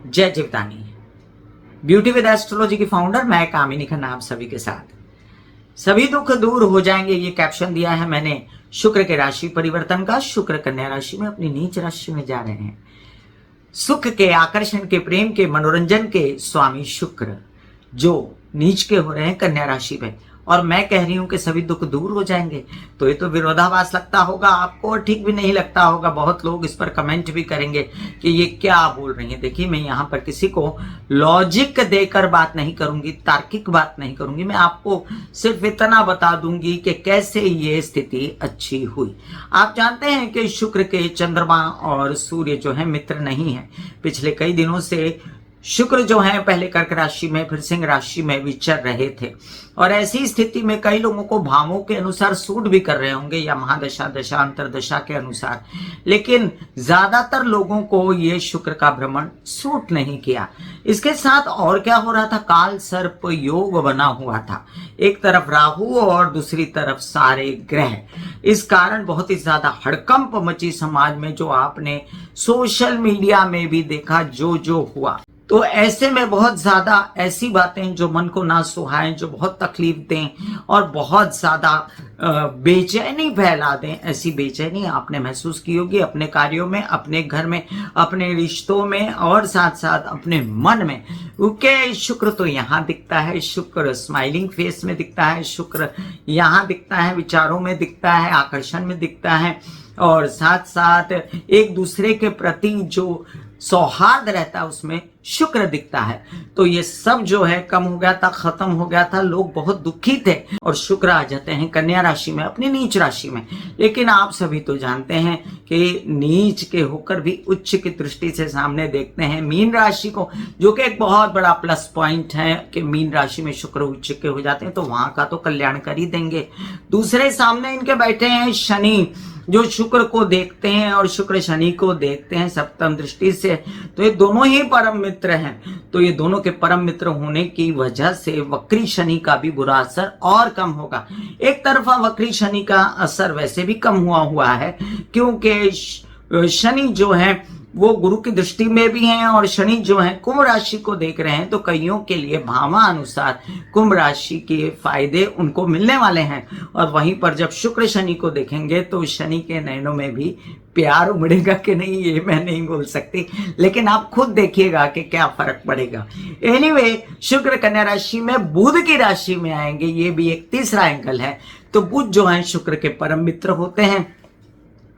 जय Jivdani. Beauty with astrology की founder मैं कामिनी खन्ना आप सभी के साथ। सभी दुख दूर हो जाएंगे, ये कैप्शन दिया है मैंने शुक्र के राशि परिवर्तन का। शुक्र कन्या राशि में अपनी नीच राशि में जा रहे हैं। सुख के, आकर्षण के, प्रेम के, मनोरंजन के स्वामी शुक्र जो नीच के हो रहे हैं कन्या राशि में, और मैं कह रही हूं कि सभी दुख दूर हो जाएंगे। तो ये तो विरोधाभास लगता होगा आपको और ठीक भी नहीं लगता होगा। बहुत लोग इस पर कमेंट भी करेंगे कि ये क्या बोल रही है। देखिए, मैं यहाँ पर किसी को लॉजिक देकर बात नहीं करूंगी, तार्किक बात नहीं करूंगी। मैं आपको सिर्फ इतना बता दूंगी कि कैसे ये स्थिति अच्छी हुई। आप जानते हैं कि शुक्र के चंद्रमा और सूर्य जो है मित्र नहीं है। पिछले कई दिनों से शुक्र जो है पहले कर्क राशि में फिर सिंह राशि में विचर रहे थे, और ऐसी स्थिति में कई लोगों को भावों के अनुसार सूट भी कर रहे होंगे या महादशा, दशा, अंतरदशा के अनुसार, लेकिन ज्यादातर लोगों को ये शुक्र का भ्रमण सूट नहीं किया। इसके साथ और क्या हो रहा था, काल सर्प योग बना हुआ था। एक तरफ राहु और दूसरी तरफ सारे ग्रह। इस कारण बहुत ही ज्यादा हड़कंप मची समाज में, जो आपने सोशल मीडिया में भी देखा जो हुआ। तो ऐसे में बहुत ज्यादा ऐसी बातें जो मन को ना सुहाएं, जो बहुत तकलीफ दें और बहुत ज्यादा बेचैनी फैला दें, ऐसी बेचैनी आपने महसूस की होगी अपने कार्यों में, अपने घर में, अपने रिश्तों में और साथ साथ अपने मन में। क्योंकि शुक्र तो यहाँ दिखता है, शुक्र स्माइलिंग फेस में दिखता है, शुक्र यहाँ दिखता है, विचारों में दिखता है, आकर्षण में दिखता है, और साथ साथ एक दूसरे के प्रति जो सौहार्द रहता है उसमें शुक्र दिखता है। तो ये सब जो है कम हो गया था, खत्म हो गया था। लोग बहुत दुखी थे और शुक्र आ जाते हैं कन्या राशि में, अपनी नीच राशि में। लेकिन आप सभी तो जानते हैं कि नीच के होकर भी उच्च की दृष्टि से सामने देखते हैं मीन राशि को, जो कि एक बहुत बड़ा प्लस पॉइंट है कि मीन राशि में शुक्र उच्च के हो जाते हैं, तो वहां का तो कल्याण कर ही देंगे। दूसरे सामने इनके बैठे हैं शनि, जो शुक्र को देखते हैं और शुक्र शनि को देखते हैं सप्तम दृष्टि से। तो ये दोनों ही परम मित्र हैं। तो ये दोनों के परम मित्र होने की वजह से वक्री शनि का भी बुरा असर और कम होगा। एक तरफा वक्री शनि का असर वैसे भी कम हुआ है, क्योंकि शनि जो है वो गुरु की दृष्टि में भी हैं, और शनि जो है कुंभ राशि को देख रहे हैं। तो कईयों के लिए भावा अनुसार कुंभ राशि के फायदे उनको मिलने वाले हैं। और वहीं पर जब शुक्र शनि को देखेंगे तो शनि के नयनों में भी प्यार उमड़ेगा कि नहीं, ये मैं नहीं बोल सकती, लेकिन आप खुद देखिएगा कि क्या फर्क पड़ेगा। एनीवे, शुक्र कन्या राशि में बुध की राशि में आएंगे, ये भी एक तीसरा एंगल है। तो बुध जो है शुक्र के परम मित्र होते हैं।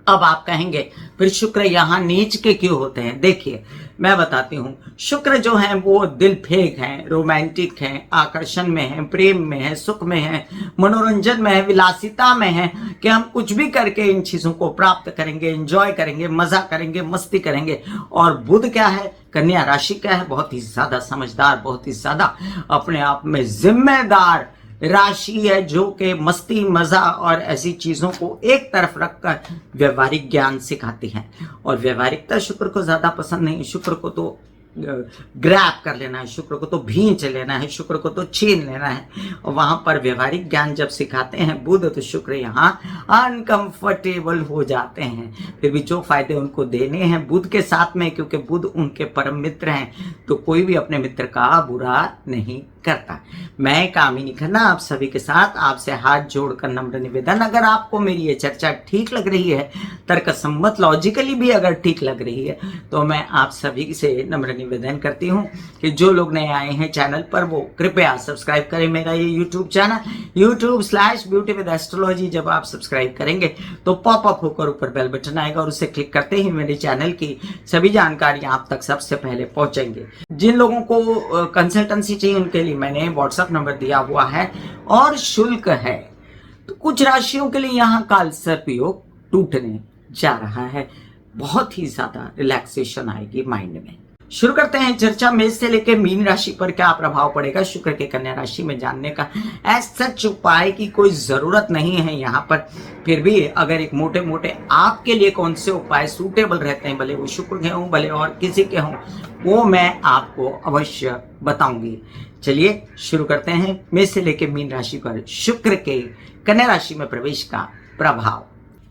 अब आप कहेंगे फिर शुक्र यहाँ नीच के क्यों होते हैं? देखिए, मैं बताती हूँ। शुक्र जो है वो दिल फेंक है, रोमांटिक है, आकर्षण में है, प्रेम में है, सुख में है, मनोरंजन में है, विलासिता में है कि हम कुछ भी करके इन चीजों को प्राप्त करेंगे, एंजॉय करेंगे, मजा करेंगे, मस्ती करेंगे। और बुध क्या है, कन्या राशि क्या है, बहुत ही ज्यादा समझदार, बहुत ही ज्यादा अपने आप में जिम्मेदार राशि है, जो कि मस्ती, मजा और ऐसी चीजों को एक तरफ रखकर व्यवहारिक ज्ञान सिखाती है। और व्यवहारिकता शुक्र को ज्यादा पसंद नहीं। शुक्र को तो ग्रैब कर लेना है, शुक्र को तो भींच लेना है, शुक्र को तो छीन लेना है। और वहां पर व्यवहारिक ज्ञान जब सिखाते हैं बुध, तो शुक्र यहाँ अनकंफर्टेबल हो जाते हैं। फिर भी जो फायदे उनको देने हैं बुध के साथ में, क्योंकि बुध उनके परम मित्र हैं, तो कोई भी अपने मित्र का बुरा नहीं करता। मैं कामिनी खन्ना आप सभी के साथ आपसे हाथ जोड़कर नम्र निवेदन, अगर आपको मेरी ये चर्चा ठीक लग रही है, तर्कसम्मत लॉजिकली भी अगर ठीक लग रही है, तो मैं आप सभी से नम्र निवेदन करती हूँ कि जो लोग नए आए हैं चैनल पर, वो कृपया सब्सक्राइब करें मेरा ये YouTube channel YouTube/Beauty with Astrology। जब आप सब्सक्राइब करेंगे तो पॉपअप होकर ऊपर बेल बटन आएगा, और उसे क्लिक करते ही मेरे चैनल की सभी जानकारियां आप तक सबसे पहले पहुंचेंगे। जिन लोगों को कंसल्टेंसी चाहिए उनके लिए मैंने व्हाट्सएप नंबर दिया हुआ है और शुल्क है। तो कुछ राशियों के लिए यहाँ काल सर्प योग टूटने जा रहा है, बहुत ही ज्यादा रिलैक्सेशन आएगी माइंड में। शुरू करते हैं चर्चा। मेष से लेकर मीन राशि पर क्या प्रभाव पड़ेगा शुक्र के कन्या राशि में जानने का सच उपाय की कोई जरूरत नहीं है यहाँ पर। फिर भी अगर एक मोटे मोटे आपके लिए कौन से उपाय सूटेबल रहते हैं, भले वो शुक्र के हों भले और किसी के हों, वो मैं आपको अवश्य बताऊंगी। चलिए शुरू करते हैं मेष से लेकर मीन राशि पर शुक्र के कन्या राशि में प्रवेश का प्रभाव।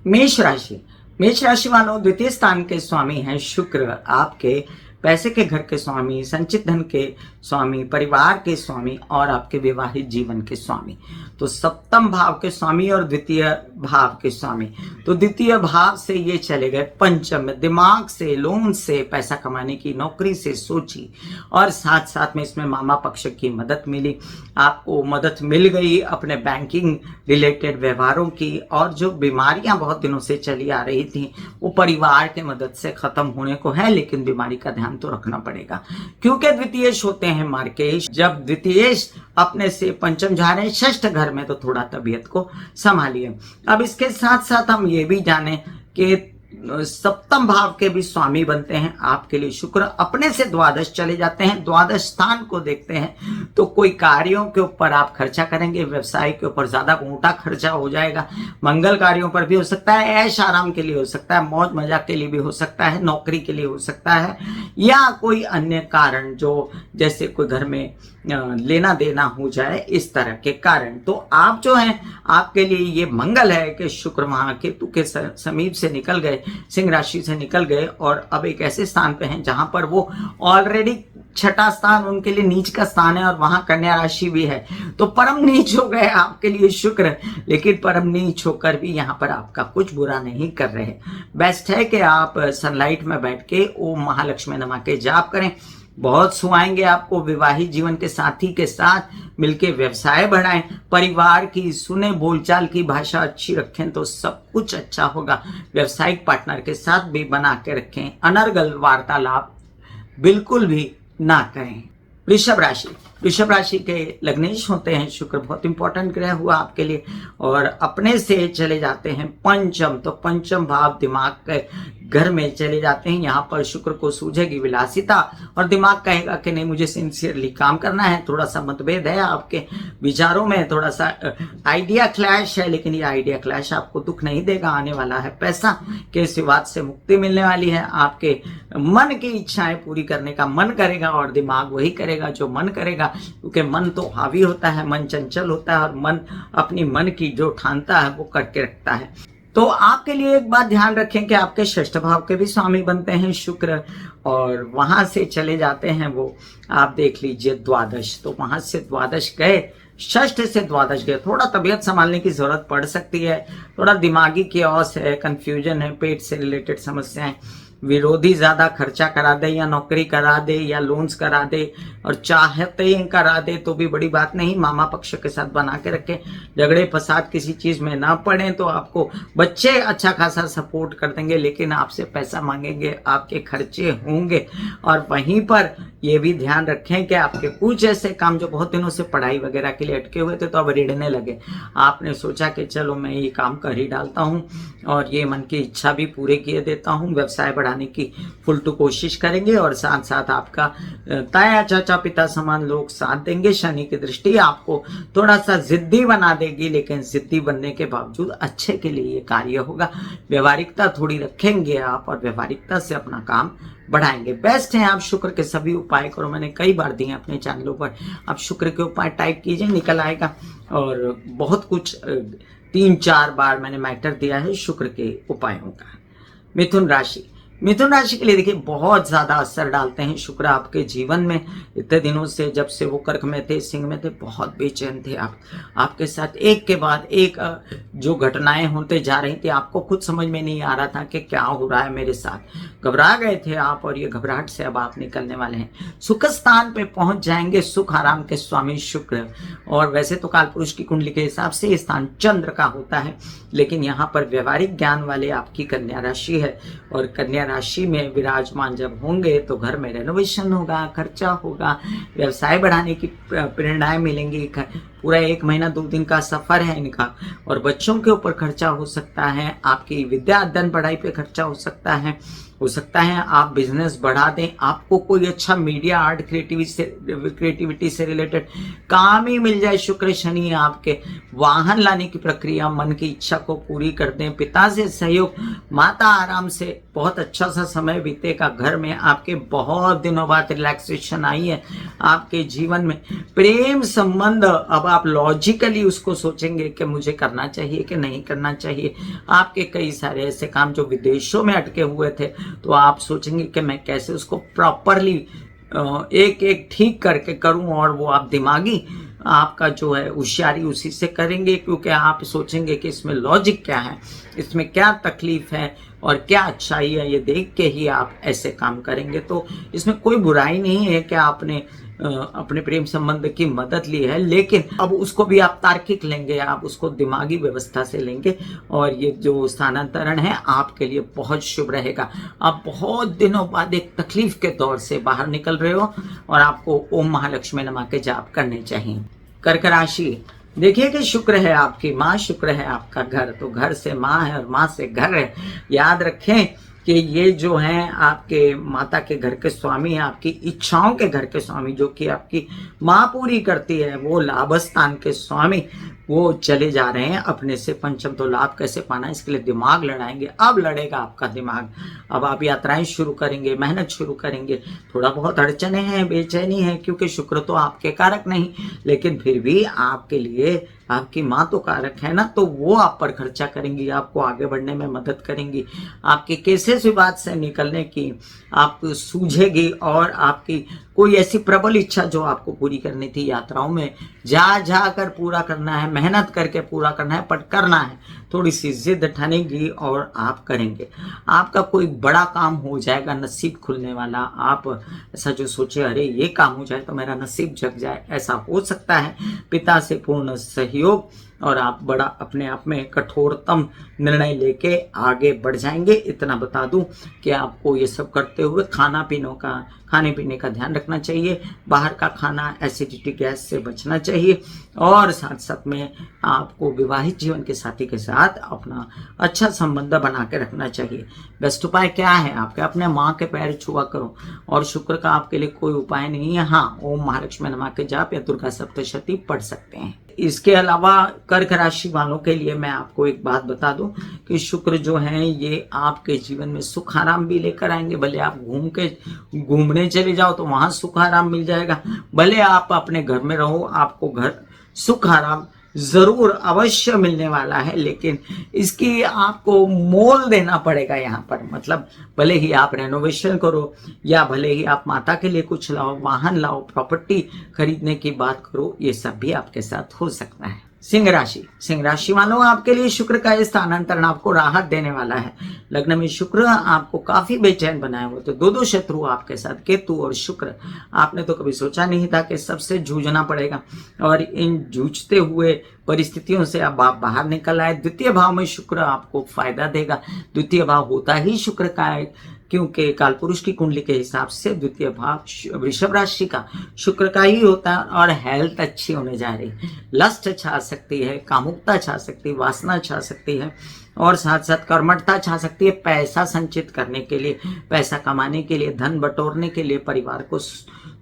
मेष राशि वालों, द्वितीय स्थान के स्वामी हैं शुक्र, आपके पैसे के घर के स्वामी, संचित धन के स्वामी, परिवार के स्वामी और आपके विवाहित जीवन के स्वामी। तो सप्तम भाव के स्वामी और द्वितीय भाव के स्वामी। तो द्वितीय भाव से ये चले गए पंचम में, दिमाग से, लोन से, पैसा कमाने की, नौकरी से सोची और साथ साथ में इसमें मामा पक्ष की मदद मिली। आपको मदद मिल गई अपने बैंकिंग रिलेटेड व्यवहारों की, और जो बीमारियां बहुत दिनों से चली आ रही थी वो परिवार के मदद से खत्म होने को है, लेकिन बीमारी का ध्यान तो रखना पड़ेगा क्योंकि द्वितीयेश होते हैं मार्केश। जब द्वितीयेश अपने से पंचम जा रहे हैं षष्ठ घर में, तो थोड़ा तबीयत को संभालिए। अब इसके साथ साथ हम ये भी जाने कि सप्तम भाव के भी स्वामी बनते हैं आपके लिए शुक्र। अपने से द्वादश चले जाते हैं, द्वादश स्थान को देखते हैं, तो कोई कार्यों के ऊपर आप खर्चा करेंगे, व्यवसाय के ऊपर ज्यादा मोटा खर्चा हो जाएगा। मंगल कार्यों पर भी हो सकता है, ऐश आराम के लिए हो सकता है, मौज मजाक के लिए भी हो सकता है, नौकरी के लिए हो सकता है, या कोई अन्य कारण जो जैसे कोई घर में लेना देना हो जाए, इस तरह के कारण। तो आप जो हैं, आपके लिए ये मंगल है कि शुक्र महाकेतु के समीप से निकल गए, सिंह राशि से निकल गए और अब एक ऐसे स्थान पे हैं जहां पर वो ऑलरेडी छठा स्थान उनके लिए नीच का स्थान है और वहां कन्या राशि भी है। तो परम नीच हो गए आपके लिए शुक्र, लेकिन परम नीच होकर भी यहाँ पर आपका कुछ बुरा नहीं कर रहे। बेस्ट है कि आप सनलाइट में बैठ के ओम महालक्ष्मी नमः के जाप करें, बहुत सुहाएंगे आपको। विवाहित जीवन के साथी के साथ मिलके व्यवसाय बढ़ाएं, परिवार की सुने, बोलचाल की भाषा अच्छी रखें तो सब कुछ अच्छा होगा। व्यावसायिक पार्टनर के साथ भी बना के रखें, अनर्गल वार्तालाप बिल्कुल भी ना करें। वृषभ राशि, वृषभ राशि के लग्नेश होते हैं शुक्र, बहुत इंपॉर्टेंट ग्रह हुआ आपके लिए, और अपने से चले जाते हैं पंचम। तो पंचम भाव दिमाग के घर में चले जाते हैं। यहाँ पर शुक्र को सूझेगी विलासिता और दिमाग कहेगा कि नहीं, मुझे सिंसियरली काम करना है। थोड़ा सा मतभेद है आपके विचारों में, थोड़ा सा आइडिया क्लैश है, लेकिन ये आइडिया क्लैश आपको दुख नहीं देगा। आने वाला है पैसा के विवाद से मुक्ति मिलने वाली है। आपके मन की इच्छाएं पूरी करने का मन करेगा और दिमाग वही करेगा जो मन करेगा, क्योंकि मन तो हावी होता है, मन चंचल होता है और मन अपनी मन की जो ठानता है वो करके रखता है। तो आपके लिए एक बात ध्यान रखें कि आपके षष्ठ भाव के भी स्वामी बनते हैं शुक्र, और वहां से चले जाते हैं वो, आप देख लीजिए, द्वादश। तो वहां से द्वादश गए, षष्ठ से द्वादश गए। थोड़ा तबीयत संभालने की जरूरत पड़ सकती है, थोड़ा दिमागी क्योस है, कंफ्यूजन है, पेट से रिलेटेड समस्याएं, विरोधी ज्यादा खर्चा करा दे या नौकरी करा दे या लोन्स करा दे और चाहते ही करा दे तो भी बड़ी बात नहीं। मामा पक्ष के साथ बना के रखें, झगड़े फसाद किसी चीज में ना पड़े। तो आपको बच्चे अच्छा खासा सपोर्ट कर देंगे, लेकिन आपसे पैसा मांगेंगे, आपके खर्चे होंगे। और वहीं पर ये भी ध्यान रखें कि आपके कुछ ऐसे काम जो बहुत दिनों से पढ़ाई वगैरह के लिए अटके हुए थे तो अब रिढ़ने लगे, आपने सोचा कि चलो मैं ये काम कर ही डालता हूँ और ये मन की इच्छा भी पूरे किए देता हूँ, व्यवसाय बढ़ाने की फुल टू कोशिश करेंगे और साथ साथ आपका ताया चाचा पिता समान लोग साथ देंगे। शनि की दृष्टि आपको थोड़ा सा जिद्दी बना देगी, लेकिन जिद्दी बनने के बावजूद अच्छे के लिए ये कार्य होगा। व्यवहारिकता थोड़ी रखेंगे आप और व्यवहारिकता से अपना काम बढ़ाएंगे। बेस्ट है आप शुक्र के सभी उपाय करो, मैंने कई बार दिए अपने चैनलों पर, आप शुक्र के उपाय टाइप कीजिए, निकल आएगा। और बहुत कुछ 3-4 बार मैंने मैटर दिया है शुक्र के उपायों का। मिथुन राशि, मिथुन राशि के लिए देखिए बहुत ज्यादा असर डालते हैं शुक्र आपके जीवन में। इतने दिनों से जब से वो कर्क में थे, सिंह में थे, बहुत बेचैन थे आप। आपके साथ एक के बाद एक जो घटनाएं होते जा रही थी, आपको खुद समझ में नहीं आ रहा था कि क्या हो रहा है मेरे साथ। घबरा गए थे आप और ये घबराहट से अब आप निकलने वाले हैं। सुख स्थान पे पहुंच जाएंगे, सुख आराम के स्वामी शुक्र। और वैसे तो काल पुरुष की कुंडली के हिसाब से ये स्थान चंद्र का होता है, लेकिन यहाँ पर व्यवहारिक ज्ञान वाले आपकी कन्या राशि है और कन्या राशि में विराजमान जब होंगे तो घर में रेनोवेशन होगा, खर्चा होगा, व्यवसाय बढ़ाने की प्रेरणाएं मिलेंगी। पूरा 1 महीना 2 दिन का सफर है इनका और बच्चों के ऊपर खर्चा हो सकता है, आपकी विद्या अध्ययन पढ़ाई पे खर्चा हो सकता है आप बिजनेस बढ़ा दें, आपको कोई अच्छा मीडिया आर्ट क्रिएटिविटी से रिलेटेड काम ही मिल जाए। शुक्र शनि आपके वाहन लाने की प्रक्रिया, मन की इच्छा को पूरी कर दें, पिता से सहयोग, माता आराम से बहुत अच्छा सा समय बीतेगा। घर में आपके बहुत दिनों बाद रिलैक्सेशन आई है आपके जीवन में। प्रेम संबंध अब आप लॉजिकली उसको सोचेंगे कि मुझे करना चाहिए कि नहीं करना चाहिए। आपके कई सारे ऐसे काम जो विदेशों में अटके हुए थे तो आप सोचेंगे कि मैं कैसे उसको प्रॉपरली एक एक ठीक करके करूं, और वो आप दिमागी आपका जो है होशियारी उसी से करेंगे, क्योंकि आप सोचेंगे कि इसमें लॉजिक क्या है, इसमें क्या तकलीफ है और क्या अच्छाई है, ये देख के ही आप ऐसे काम करेंगे। तो इसमें कोई बुराई नहीं है कि आपने अपने प्रेम संबंध की मदद ली है, लेकिन अब उसको भी आप तार्किक लेंगे, आप उसको दिमागी व्यवस्था से लेंगे, और ये जो स्थानांतरण है आपके लिए बहुत शुभ रहेगा। आप बहुत दिनों बाद एक तकलीफ के दौर से बाहर निकल रहे हो, और आपको ओम महालक्ष्मी नमः के जाप करने चाहिए। कर्क राशि, देखिए कि शुक्र है आपकी माँ, शुक्र है आपका घर, तो घर से माँ है और माँ से घर है। याद रखें कि ये जो हैं आपके माता के घर के स्वामी हैं, आपकी इच्छाओं के घर के स्वामी, जो कि आपकी माँ पूरी करती है, वो लाभस्थान के स्वामी वो चले जा रहे हैं अपने से पंचम। तो लाभ कैसे पाना, इसके लिए दिमाग लड़ाएंगे। अब लड़ेगा आपका दिमाग, अब आप यात्राएं शुरू करेंगे, मेहनत शुरू करेंगे। थोड़ा बहुत अड़चने हैं, बेचैनी है, क्योंकि शुक्र तो आपके कारक नहीं, लेकिन फिर भी आपके लिए आपकी माँ तो कारक है ना, तो वो आप पर खर्चा करेंगी, आपको आगे बढ़ने में मदद करेंगी, आपके केसेस विवाद से निकलने की आप सूझेगी, और आपकी कोई ऐसी प्रबल इच्छा जो आपको पूरी करनी थी यात्राओं में जा कर पूरा करना है, मेहनत करके पूरा करना है, पर करना है, थोड़ी सी जिद ठानेगी और आप करेंगे। आपका कोई बड़ा काम हो जाएगा, नसीब खुलने वाला। आप ऐसा जो सोचे अरे ये काम हो जाए तो मेरा नसीब जग जाए, ऐसा हो सकता है। पिता से पूर्ण सहयोग, और आप बड़ा अपने आप में कठोरतम निर्णय लेके आगे बढ़ जाएंगे। इतना बता दूं कि आपको ये सब करते हुए खाने पीने का ध्यान रखना चाहिए, बाहर का खाना, एसिडिटी गैस से बचना चाहिए, और साथ साथ में आपको विवाहित जीवन के साथी के साथ अपना अच्छा संबंध बना के रखना चाहिए। बेस्ट उपाय क्या है आपके, अपने माँ के पैर छुआ करो, और शुक्र का आपके लिए कोई उपाय नहीं है। हाँ, ओम महालक्ष्मी नमः के जाप या दुर्गा सप्तशती पढ़ सकते हैं। इसके अलावा कर्क राशि वालों के लिए मैं आपको एक बात बता दूं कि शुक्र जो है ये आपके जीवन में सुख आराम भी लेकर आएंगे। भले आप घूमने चले जाओ तो वहां सुख आराम मिल जाएगा, भले आप अपने घर में रहो आपको घर सुख आराम जरूर अवश्य मिलने वाला है, लेकिन इसकी आपको मोल देना पड़ेगा यहाँ पर। मतलब भले ही आप रेनोवेशन करो, या भले ही आप माता के लिए कुछ लाओ, वाहन लाओ, प्रॉपर्टी खरीदने की बात करो, ये सब भी आपके साथ हो सकता है। सिंह राशि वालों, आपके लिए शुक्र का स्थानांतरण आपको राहत देने वाला है। लग्न में शुक्र आपको काफी बेचैन बनाए हुए, तो दो शत्रु आपके साथ, केतु और शुक्र। आपने तो कभी सोचा नहीं था कि सबसे जूझना पड़ेगा, और इन जूझते हुए परिस्थितियों से अब आप बाहर निकल आए। द्वितीय भाव में शुक्र आपको फायदा देगा। द्वितीय भाव होता ही शुक्र का है, क्योंकि कालपुरुष की कुंडली के हिसाब से द्वितीय भाव वृषभ राशि का शुक्र का ही होता है, और हेल्थ अच्छी होने जा रही, लस्ट छा सकती है, कामुकता छा सकती है, वासना छा सकती है, और साथ साथ कर्मठता छा सकती है। पैसा संचित करने के लिए, पैसा कमाने के लिए, धन बटोरने के लिए परिवार को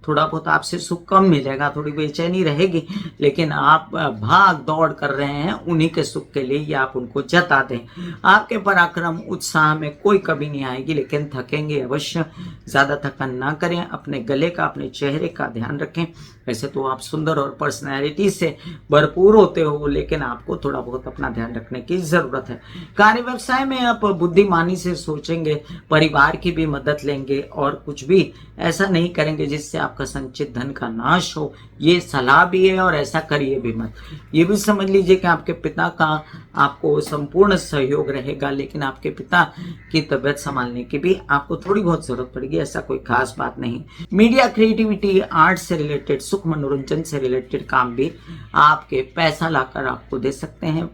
थोड़ा बहुत आपसे सुख कम मिलेगा, थोड़ी बेचैनी रहेगी, लेकिन आप भाग दौड़ कर रहे हैं उन्हीं के सुख के लिए, या आप उनको जता दें। आपके पराक्रम उत्साह में कोई कमी नहीं आएगी, लेकिन थकेंगे अवश्य। ज्यादा थकान ना करें, अपने गले का, अपने चेहरे का ध्यान रखें। वैसे तो आप सुंदर और पर्सनैलिटी से भरपूर होते हो, लेकिन आपको थोड़ा बहुत अपना ध्यान रखने की जरूरत है। कार्य व्यवसाय में आप बुद्धिमानी से सोचेंगे, परिवार की भी मदद लेंगे, और कुछ भी ऐसा नहीं करेंगे जिससे आपका संचित धन का नाश हो। ये सलाह भी है, और ऐसा करिए भी मत। ये भी समझ लीजिए कि आपके पिता का आपको संपूर्ण सहयोग रहेगा, लेकिन आपके पिता की तबीयत संभालने की भी आपको थोड़ी बहुत जरूरत पड़ेगी, ऐसा कोई खास बात नहीं। मीडिया, क्रिएटिविटी, आर्ट से रिलेटेड, सुख मनोरंजन से रिलेटेड काम भी आपके पैसा लाकर आपको दे सकते हैं।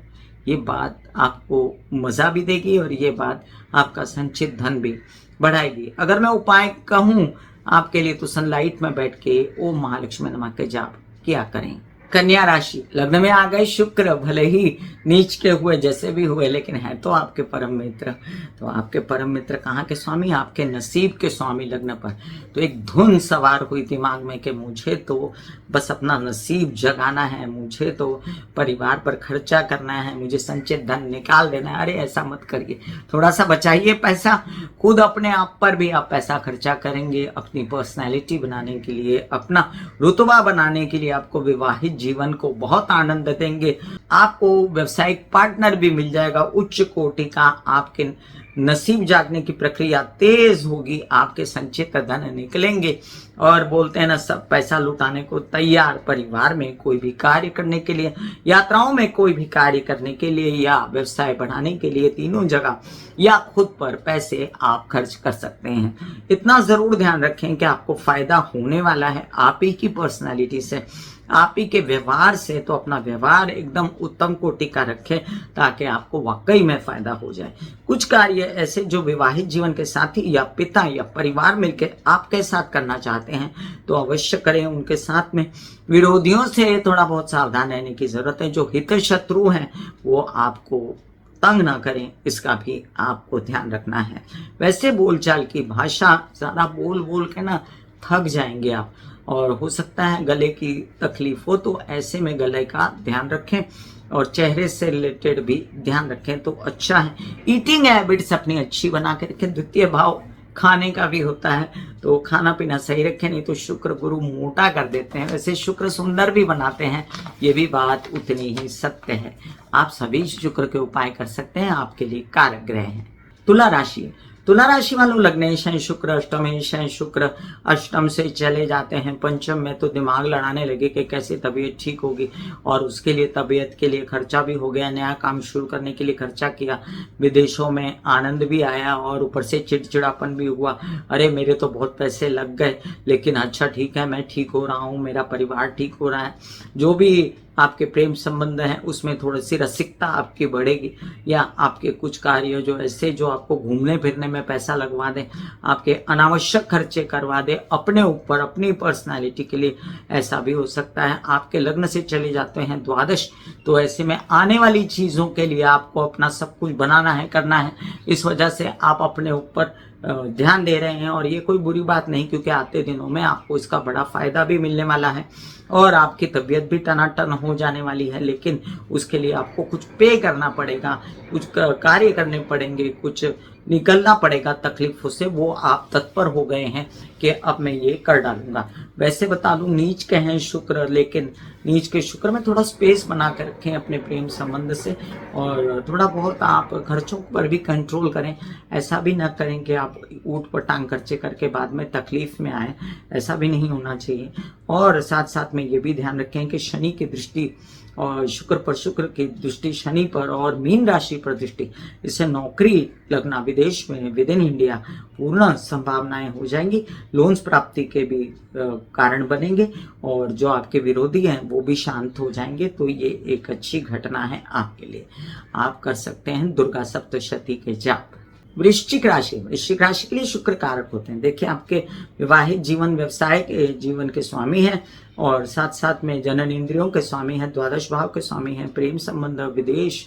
ये बात आपको मजा भी देगी, और ये बात आपका संचित धन भी बढ़ाएगी। अगर मैं उपाय कहूं आपके लिए तो सनलाइट में बैठ के ओम महालक्ष्मी नमः के जाप किया करें। कन्या राशि, लग्न में आ गए शुक्र, भले ही नीच के हुए जैसे भी हुए, लेकिन है तो आपके परम मित्र। तो आपके परम मित्र कहाँ के स्वामी, आपके नसीब के स्वामी लग्न पर। तो एक धुन सवार हुई दिमाग में कि मुझे तो बस अपना नसीब जगाना है, मुझे तो परिवार पर खर्चा करना है, मुझे संचित धन निकाल देना है। अरे ऐसा मत करिए, थोड़ा सा बचाइए पैसा। खुद अपने आप पर भी आप पैसा खर्चा करेंगे, अपनी पर्सनैलिटी बनाने के लिए, अपना रुतबा बनाने के लिए, आपको विवाहित जीवन को बहुत आनंद देंगे। आपको व्यावसायिक पार्टनर भी मिल जाएगा उच्च कोटि का। आपके नसीब जागने की प्रक्रिया तेज होगी, आपके संचित धन निकलेंगे और बोलते हैं ना, सब पैसा लुटाने को तैयार। परिवार में कोई भी कार्य करने के लिए, यात्राओं में कोई भी कार्य करने के लिए, या व्यवसाय बढ़ाने के लिए, तीनों जगह या खुद पर पैसे आप खर्च कर सकते हैं। इतना जरूर ध्यान रखें कि आपको फायदा होने वाला है आप ही की पर्सनालिटी से, आप ही के व्यवहार से। तो अपना व्यवहार एकदम उत्तम कोटि का रखें ताकि आपको वाकई में फायदा हो जाए। कुछ कार्य ऐसे जो विवाहित जीवन के साथी या पिता या परिवार मिलकर आपके साथ करना चाहते हैं तो अवश्य करें उनके साथ में। विरोधियों से थोड़ा बहुत सावधान रहने की जरूरत है। जो हित शत्रु हैं वो आपको तंग ना करें, इसका भी आपको ध्यान रखना है। वैसे बोलचाल की भाषा ज्यादा बोल बोल के ना थक जाएंगे आप, और हो सकता है गले की तकलीफ हो, तो ऐसे में गले का ध्यान रखें और चेहरे से रिलेटेड भी ध्यान रखें तो अच्छा है। ईटिंग हैबिट्स अपनी अच्छी बना के रखें। द्वितीय भाव खाने का भी होता है, तो खाना पीना सही रखें, नहीं तो शुक्र गुरु मोटा कर देते हैं। वैसे शुक्र सुंदर भी बनाते हैं, ये भी बात उतनी ही सत्य है। आप सभी शुक्र के उपाय कर सकते हैं, आपके लिए कारक ग्रह हैं। तुला राशि, तुला राशि वालों, लग्नेश हैं शुक्र, अष्टमेश हैं शुक्र, अष्टम से चले जाते हैं पंचम में, तो दिमाग लड़ाने लगे कि कैसे तबीयत ठीक होगी, और उसके लिए तबीयत के लिए खर्चा भी हो गया, नया काम शुरू करने के लिए खर्चा किया, विदेशों में आनंद भी आया और ऊपर से चिड़चिड़ापन भी हुआ। अरे मेरे तो बहुत पैसे लग गए, लेकिन अच्छा ठीक है, मैं ठीक हो रहा हूँ, मेरा परिवार ठीक हो रहा है। जो भी आपके प्रेम संबंध है उसमें थोड़ी सी रसिकता आपकी बढ़ेगी, या आपके कुछ कार्य जो ऐसे जो आपको घूमने फिरने में पैसा लगवा दे, आपके अनावश्यक खर्चे करवा दे अपने ऊपर, अपनी पर्सनालिटी के लिए, ऐसा भी हो सकता है। आपके लग्न से चले जाते हैं द्वादश, तो ऐसे में आने वाली चीजों के लिए आपको अपना सब कुछ बनाना है, करना है। इस वजह से आप अपने ऊपर ध्यान दे रहे हैं, और ये कोई बुरी बात नहीं, क्योंकि आते दिनों में आपको इसका बड़ा फायदा भी मिलने वाला है और आपकी तबीयत भी टनाटन हो जाने वाली है। लेकिन उसके लिए आपको कुछ पे करना पड़ेगा, कुछ कार्य करने पड़ेंगे, कुछ निकलना पड़ेगा तकलीफों से। वो आप तत्पर हो गए हैं कि अब मैं ये कर डालूंगा। वैसे बता दूं, नीच के हैं शुक्र, लेकिन नीच के शुक्र में थोड़ा स्पेस बना कर रखें अपने प्रेम संबंध से, और थोड़ा बहुत आप खर्चों पर भी कंट्रोल करें। ऐसा भी ना करें कि आप ऊट पटांग खर्चे करके बाद में तकलीफ में आए, ऐसा भी नहीं होना चाहिए। और साथ साथ में ये भी ध्यान रखें कि शनि की दृष्टि और शुक्र पर, शुक्र की दृष्टि शनि पर और मीन राशि पर दृष्टि, इससे नौकरी लगना, विदेश में, विद इन इंडिया पूर्ण संभावनाएं हो जाएंगी। लोन्स प्राप्ति के भी कारण बनेंगे, और जो आपके विरोधी हैं वो भी शांत हो जाएंगे। तो ये एक अच्छी घटना है आपके लिए। आप कर सकते हैं दुर्गा सप्तशती के जाप। वृश्चिक राशि, वृश्चिक राशि के लिए शुक्र कारक होते हैं। देखिए, आपके विवाहित जीवन, व्यवसाय के जीवन के स्वामी हैं, और साथ साथ में जनन इंद्रियों के स्वामी हैं, द्वादश भाव के स्वामी हैं, प्रेम संबंध, विदेश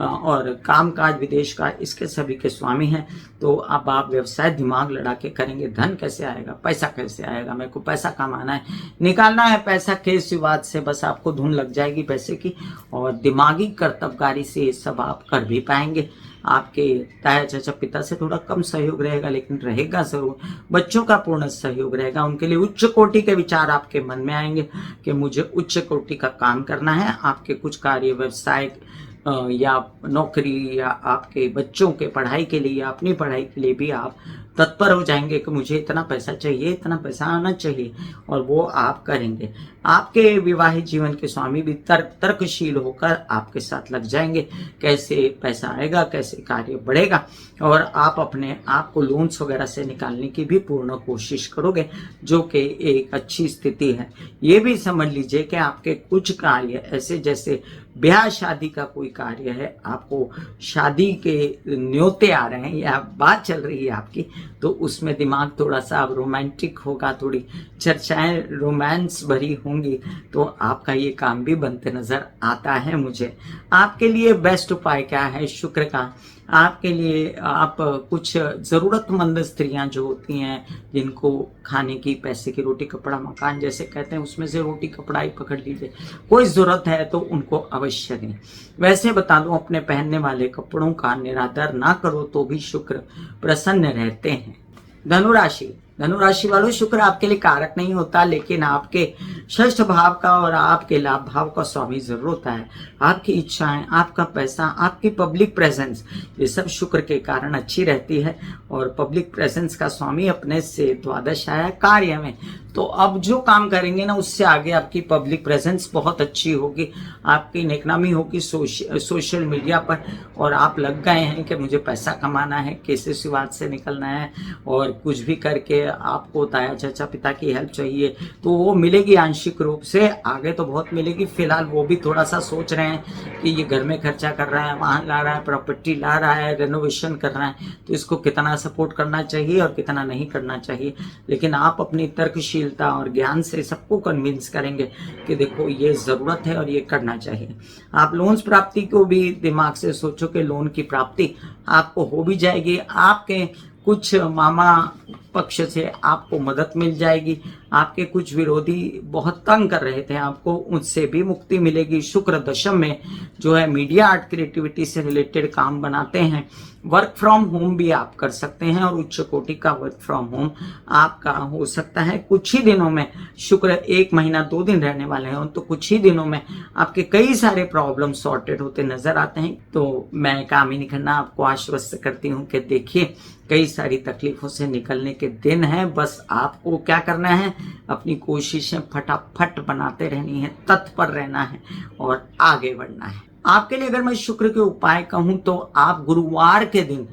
और कामकाज विदेश का, इसके सभी के स्वामी हैं। तो अब आप व्यवसाय दिमाग लड़ा के करेंगे। धन कैसे आएगा, पैसा कैसे आएगा, मेरे को पैसा कमाना है, निकालना है पैसा, केस विवाद से बस आपको धुन लग जाएगी पैसे की, और दिमागी कर्तव्यकारी से ये सब आप कर भी पाएंगे। आपके ताया चाचा पिता से थोड़ा कम सहयोग रहेगा, लेकिन रहेगा जरूर। बच्चों का पूर्ण सहयोग रहेगा, उनके लिए उच्च कोटि के विचार आपके मन में आएंगे कि मुझे उच्च कोटि का काम करना है। आपके कुछ कार्य, व्यवसाय या नौकरी, या आपके बच्चों के पढ़ाई के लिए या अपनी पढ़ाई के लिए भी आप तत्पर हो जाएंगे कि मुझे इतना पैसा चाहिए, इतना पैसा आना चाहिए, और वो आप करेंगे। आपके विवाहित जीवन के स्वामी भी तर्कशील होकर आपके साथ लग जाएंगे, कैसे पैसा आएगा, कैसे कार्य बढ़ेगा, और आप अपने आप को लोन्स वगैरह से निकालने की भी पूर्ण कोशिश करोगे, जो कि एक अच्छी स्थिति है। ये भी समझ लीजिए कि आपके कुछ कार्य ऐसे, जैसे ब्याह शादी का कोई कार्य है, आपको शादी के न्योते आ रहे हैं या बात चल रही है आपकी, तो उसमें दिमाग थोड़ा सा रोमांटिक होगा, थोड़ी चर्चाएं रोमांस भरी होंगी, तो आपका ये काम भी बनते नजर आता है मुझे। आपके लिए बेस्ट उपाय क्या है शुक्र का? आपके लिए, आप कुछ जरूरतमंद स्त्रियां जो होती हैं, जिनको खाने की, पैसे की, रोटी कपड़ा मकान जैसे कहते हैं, उसमें से रोटी कपड़ा ही पकड़ लीजिए। कोई जरूरत है तो उनको अवश्य दें। वैसे बता दूं, अपने पहनने वाले कपड़ों का निरादर ना करो तो भी शुक्र प्रसन्न रहते हैं। धनुराशि, धनु राशि वालों, शुक्र आपके लिए कारक नहीं होता, लेकिन आपके षष्ठ भाव का और आपके लाभ भाव का स्वामी जरूर होता है। आपकी इच्छाएं, आपका पैसा, आपकी पब्लिक प्रेजेंस, ये सब शुक्र के कारण अच्छी रहती है। और पब्लिक प्रेजेंस का स्वामी अपने से द्वादश आया कार्य में, तो अब जो काम करेंगे ना उससे आगे आपकी पब्लिक प्रेजेंस बहुत अच्छी होगी, आपकी नेकनामी होगी सोशल मीडिया पर, और आप लग गए हैं कि मुझे पैसा कमाना है, केसेस विवाद से निकलना है, और कुछ भी करके आपको ताया चाचा पिता की हेल्प चाहिए तो वो मिलेगी आंशिक रूप से, आगे तो बहुत मिलेगी। फिलहाल वो भी थोड़ा सा सोच रहे हैं कि ये घर में खर्चा कर रहा है, वाहन ला रहा है, प्रॉपर्टी ला रहा है, रेनोवेशन कर रहा है, तो इसको कितना सपोर्ट करना चाहिए और कितना नहीं करना चाहिए। लेकिन आप अपनी तर्कशीलता और ज्ञान से सबको कन्विंस करेंगे कि देखो ये ज़रूरत है और ये करना चाहिए। आप लोन्स प्राप्ति को भी दिमाग से सोचो कि लोन की प्राप्ति आपको हो भी जाएगी, आपके कुछ मामा पक्ष से आपको मदद मिल जाएगी, आपके कुछ विरोधी बहुत तंग कर रहे थे आपको, उनसे भी मुक्ति मिलेगी। शुक्र दशम में जो है मीडिया आर्ट क्रिएटिविटी से रिलेटेड काम बनाते हैं, वर्क फ्रॉम होम भी आप कर सकते हैं और उच्च कोटि का वर्क फ्रॉम होम आपका हो सकता है। कुछ ही दिनों में शुक्र 1 महीना 2 दिन रहने वाले हैं, तो कुछ ही दिनों में आपके कई सारे प्रॉब्लम सॉर्टेड होते नजर आते हैं। तो मैं कामिनी खन्ना आपको आश्वस्त करती हूँ कि देखिए कई सारी तकलीफों से निकलने के दिन हैं, बस आपको क्या करना है, अपनी कोशिशें फटाफट बनाते रहनी है, तत्पर रहना है और आगे बढ़ना है। आपके लिए अगर मैं शुक्र के उपाय कहूं तो आप गुरुवार के दिन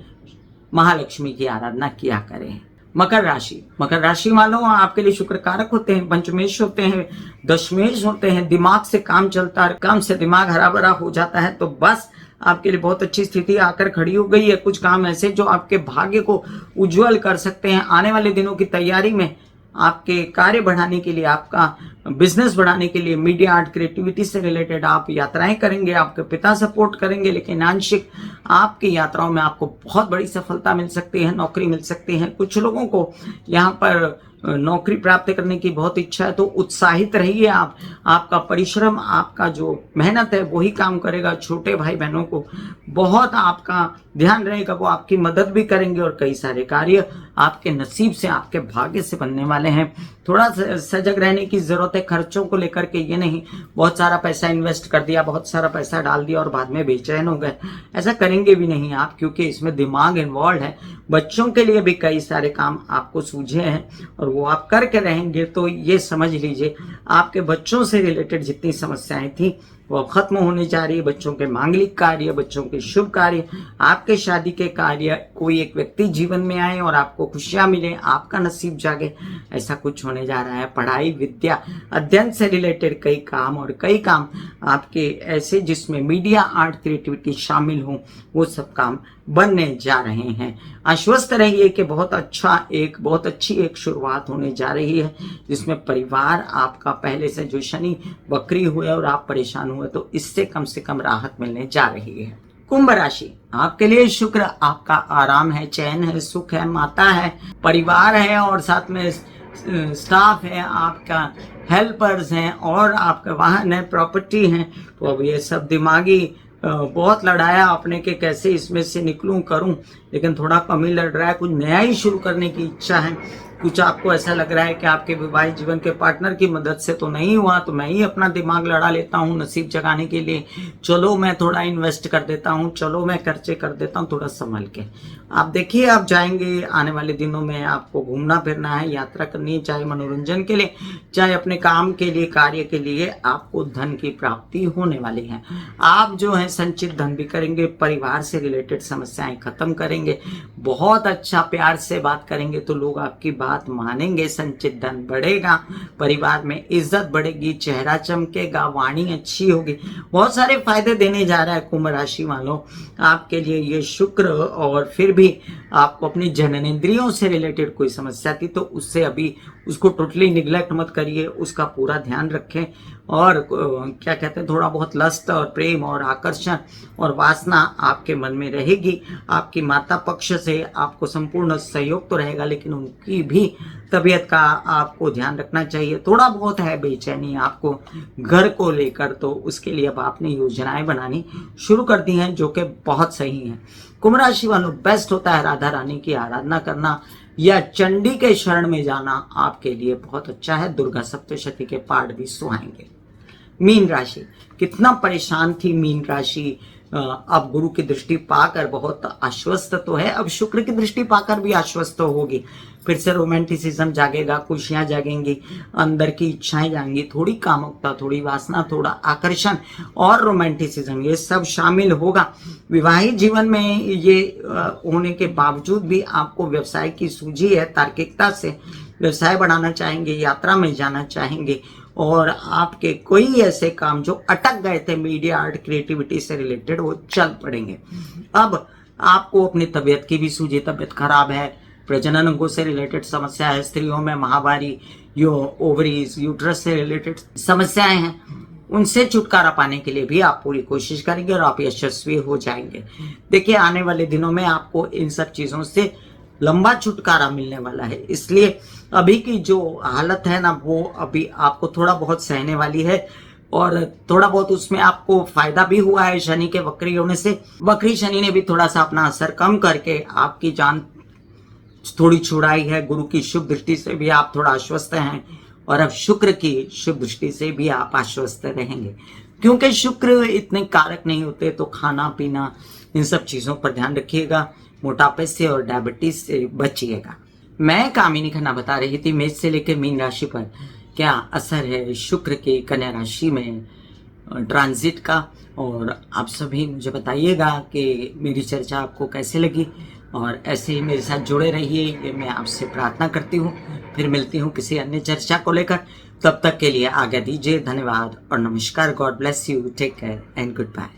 महालक्ष्मी की आराधना किया करें। मकर राशि वालों, आपके लिए शुक्र कारक होते हैं, पंचमेश होते हैं, दशमेश होते हैं, दिमाग से काम चलता है, काम से दिमाग हरा भरा हो जाता है, तो बस आपके लिए बहुत अच्छी स्थिति आकर खड़ी हो गई है। कुछ काम ऐसे जो आपके भाग्य को उज्जवल कर सकते हैं। आने वाले दिनों की तैयारी में आपके कार्य बढ़ाने के लिए, आपका बिजनेस बढ़ाने के लिए मीडिया आर्ट क्रिएटिविटी से रिलेटेड आप यात्राएं करेंगे, आपके पिता सपोर्ट करेंगे, लेकिन आंशिक आपकी यात्राओं में आपको बहुत बड़ी सफलता मिल सकती है, नौकरी मिल सकती है। कुछ लोगों को यहाँ पर नौकरी प्राप्त करने की बहुत इच्छा है, तो उत्साहित रहिए आप, आपका परिश्रम, आपका जो मेहनत है वही काम करेगा। छोटे भाई बहनों को बहुत आपका ध्यान रहेगा, वो आपकी मदद भी करेंगे और कई सारे कार्य आपके नसीब से, आपके भाग्य से बनने वाले हैं। थोड़ा सजग रहने की जरूरत है खर्चों को लेकर के, ये नहीं बहुत सारा पैसा इन्वेस्ट कर दिया, बहुत सारा पैसा डाल दिया और बाद में बेचैन हो गए, ऐसा करेंगे भी नहीं आप, क्योंकि इसमें दिमाग इन्वॉल्व है। बच्चों के लिए भी कई सारे काम आपको सूझे हैं और वो आप करके रहेंगे, तो ये समझ लीजिए आपके बच्चों से रिलेटेड जितनी समस्याएं थी वो खत्म होने जा रही है। बच्चों के मांगलिक कार्य, बच्चों के शुभ कार्य, आपके शादी के कार्य, कोई एक व्यक्ति जीवन में आए और आपको खुशियां मिले, आपका नसीब जागे, ऐसा कुछ होने जा रहा है। पढ़ाई, विद्या, अध्ययन से रिलेटेड कई काम और कई काम आपके ऐसे जिसमें मीडिया आर्ट क्रिएटिविटी शामिल हो, वो सब काम बनने जा रहे हैं। आश्वस्त रहिए कि बहुत अच्छी एक शुरुआत होने जा रही है, जिसमें परिवार आपका पहले से जो शनि वक्री हुए और आप परेशान हुए, तो इससे कम से कम राहत मिलने जा रही है। कुंभ राशि, आपके लिए शुक्र आपका आराम है, चैन है, सुख है, माता है, परिवार है और साथ में स्टाफ है, आपका हेल्पर्स हैं और आपका वाहन है, प्रॉपर्टी है। तो अब ये सब दिमागी बहुत लड़ाया आपने कि कैसे इसमें से निकलूं करूं, लेकिन थोड़ा कम ही लड़ रहा है। कुछ नया ही शुरू करने की इच्छा है, कुछ आपको ऐसा लग रहा है कि आपके विवाहित जीवन के पार्टनर की मदद से तो नहीं हुआ, तो मैं ही अपना दिमाग लड़ा लेता हूँ नसीब जगाने के लिए, चलो मैं थोड़ा इन्वेस्ट कर देता हूँ, चलो मैं खर्चे कर देता हूँ, थोड़ा संभल के। आप देखिए, आप जाएंगे आने वाले दिनों में, आपको घूमना फिरना है, यात्रा करनी है, चाहे मनोरंजन के लिए, चाहे अपने काम के लिए, कार्य के लिए, आपको धन की प्राप्ति होने वाली है। आप जो है संचित धन भी करेंगे, परिवार से रिलेटेड समस्याएं खत्म करेंगे, बहुत अच्छा प्यार से बात करेंगे तो लोग आपकी बात मानेंगे, संचित धन बढ़ेगा, परिवार में इज्जत बढ़ेगी, चेहरा चमकेगा, वाणी अच्छी होगी, बहुत सारे फायदे देने जा रहा है कुंभ राशि वालों आपके लिए ये शुक्र। और फिर भी आपको अपनी जननेंद्रियों से रिलेटेड कोई समस्या थी तो उससे अभी उसको टोटली निग्लेक्ट मत करिए, उसका पूरा ध्यान रखें। और क्या कहते हैं, थोड़ा बहुत लस्ट और प्रेम और आकर्षण और वासना आपके मन में रहेगी। आपकी माता पक्ष से आपको संपूर्ण सहयोग तो रहेगा, लेकिन उनकी भी तबीयत का आपको ध्यान रखना चाहिए। थोड़ा बहुत है बेचैनी आपको घर को लेकर, तो उसके लिए अब आपने योजनाएं बनानी शुरू कर दी हैं, जो कि बहुत सही है। कुंभ राशि वालों, बेस्ट होता है राधा रानी की आराधना करना, या चंडी के शरण में जाना आपके लिए बहुत अच्छा है। दुर्गा सप्तशती के पाठ भी सुहाएंगे। मीन राशि, कितना परेशान थी मीन राशि, अब गुरु की दृष्टि पाकर बहुत आश्वस्त तो है, अब शुक्र की दृष्टि पाकर भी आश्वस्त होगी। फिर से रोमांटिसिज्म जागेगा, खुशियां जागेंगी, अंदर की इच्छाएं जाएंगी, थोड़ी कामुकता, थोड़ी वासना, थोड़ा आकर्षण और रोमांटिसिज्म, ये सब शामिल होगा। विवाहित जीवन में ये होने के बावजूद भी आपको व्यवसाय की सूझी है, तार्किकता से व्यवसाय बढ़ाना चाहेंगे, यात्रा में जाना चाहेंगे, और आपके कोई ऐसे काम जो अटक गए थे मीडिया, आर्ट, क्रिएटिविटी से रिलेटेड, वो चल पड़ेंगे। अब आपको अपनी तबीयत की भी सूझी, तबीयत खराब है, प्रजनन अंगों से रिलेटेड समस्या है, स्त्रियों में महावारी, ओवरीज, यूट्रस से रिलेटेड समस्याएं हैं, उनसे छुटकारा पाने के लिए भी आप पूरी कोशिश करेंगे और आप यशस्वी हो जाएंगे। देखिए, आने वाले दिनों में आपको इन सब चीजों से लंबा छुटकारा मिलने वाला है, इसलिए अभी की जो हालत है ना, वो अभी आपको थोड़ा बहुत सहने वाली है, और थोड़ा बहुत उसमें आपको फायदा भी हुआ है शनि के वक्री होने से। वक्री शनि ने भी थोड़ा सा अपना असर कम करके आपकी जान थोड़ी छुड़ाई है। गुरु की शुभ दृष्टि से भी आप थोड़ा आश्वस्त हैं, और अब शुक्र की शुभ दृष्टि से भी आप आश्वस्त रहेंगे, क्योंकि शुक्र इतने कारक नहीं होते। तो खाना पीना, इन सब चीजों पर ध्यान रखिएगा, मोटापे से और डायबिटीज से बचिएगा। मैं कामिनी खन्ना बता रही थी मेष से लेकर मीन राशि पर क्या असर है शुक्र के कन्या राशि में ट्रांजिट का, और आप सभी मुझे बताइएगा कि मेरी चर्चा आपको कैसे लगी, और ऐसे ही मेरे साथ जुड़े रहिए, ये मैं आपसे प्रार्थना करती हूँ। फिर मिलती हूँ किसी अन्य चर्चा को लेकर, तब तक के लिए आज्ञा दीजिए। धन्यवाद और नमस्कार। God bless you, take care and good bye.